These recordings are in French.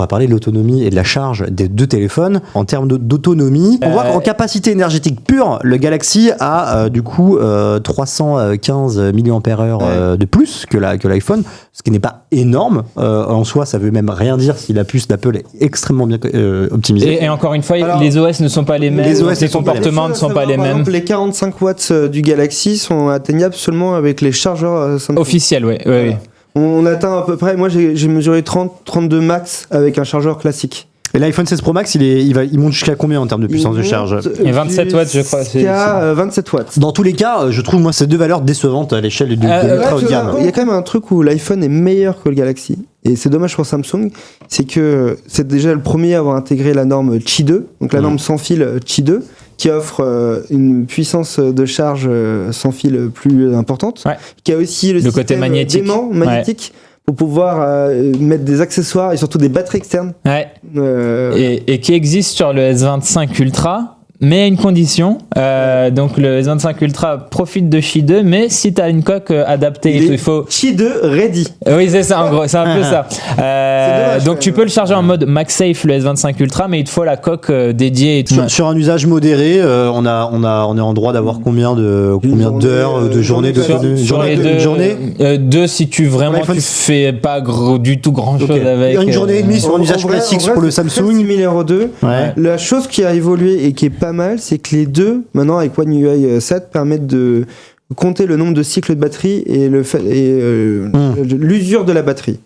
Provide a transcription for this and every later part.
va parler de l'autonomie et de la charge des deux téléphones. En termes d'autonomie, on voit qu'en capacité énergétique pure, le Galaxy a du coup 315 mAh de plus que l'iPhone, ce qui n'est pas énorme. En soi, ça veut même rien dire si la puce d'Apple est extrêmement bien optimisée. Et encore une fois, les OS ne sont pas les mêmes, les comportements ne sont pas les mêmes. Par exemple, les 45 watts du Galaxy sont atteignables seulement avec les chargeurs Samsung. Officiels, oui. On atteint à peu près, moi j'ai mesuré 32 max avec un chargeur classique. Et l'iPhone 16 Pro Max, il monte jusqu'à combien en termes de puissance de charge? Et 27 watts, je crois. Jusqu'à 27 watts. Dans tous les cas, je trouve moi ces deux valeurs décevantes à l'échelle de l'ultra haut de gamme. Il y a quand même un truc où l'iPhone est meilleur que le Galaxy. Et c'est dommage pour Samsung, c'est que c'est déjà le premier à avoir intégré la norme Qi 2, donc la norme sans fil Qi 2, qui offre une puissance de charge sans fil plus importante, qui a aussi le système côté magnétique. magnétique pour pouvoir mettre des accessoires et surtout des batteries externes. Et qui existe sur le S25 Ultra, mais à une condition. Donc le S25 Ultra profite de Qi 2, mais si tu as une coque adaptée, il faut Qi 2 ready. Oui, c'est ça, en gros, c'est un peu ça. Donc tu peux le charger en mode MagSafe, le S25 Ultra, mais il te faut la coque dédiée. Et tout. Sur un usage modéré, on est en droit d'avoir combien d'heures, de journée, deux si tu vraiment tu fais pas du tout grand chose avec. Une journée et demie sur un usage classique pour le Samsung. 6002. La chose qui a évolué et qui est pas mal, c'est que les deux, maintenant avec One UI 7, permettent de compter le nombre de cycles de batterie et l'usure de la batterie.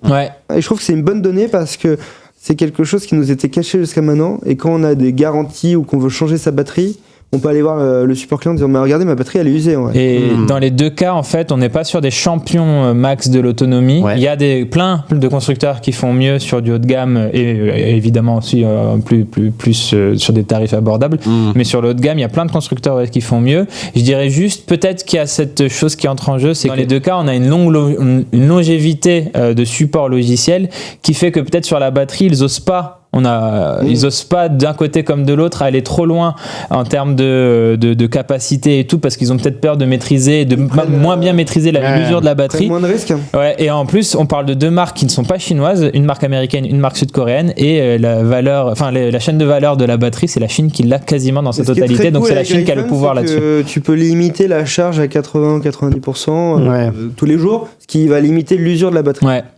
Et je trouve que c'est une bonne donnée parce que c'est quelque chose qui nous était caché jusqu'à maintenant, et quand on a des garanties ou qu'on veut changer sa batterie, on peut aller voir le support client en disant mais regardez, ma batterie elle est usée. Et dans les deux cas, en fait, on n'est pas sur des champions max de l'autonomie. Il y a plein de constructeurs qui font mieux sur du haut de gamme et évidemment aussi plus sur des tarifs abordables. Mais sur le haut de gamme, il y a plein de constructeurs qui font mieux. Je dirais juste peut-être qu'il y a cette chose qui entre en jeu, c'est que dans les deux cas, on a une longévité de support logiciel qui fait que peut-être sur la batterie, ils osent pas. Ils osent pas d'un côté comme de l'autre aller trop loin en termes de capacité et tout, parce qu'ils ont peut-être peur de maîtriser, moins bien maîtriser l'usure de la batterie. Moins de risques. Et en plus, on parle de deux marques qui ne sont pas chinoises, une marque américaine, une marque sud-coréenne, et la chaîne de valeur de la batterie, c'est la Chine qui l'a quasiment dans sa totalité, donc c'est la Chine qui a le pouvoir là-dessus. Tu peux limiter la charge à 80-90% tous les jours, ce qui va limiter l'usure de la batterie.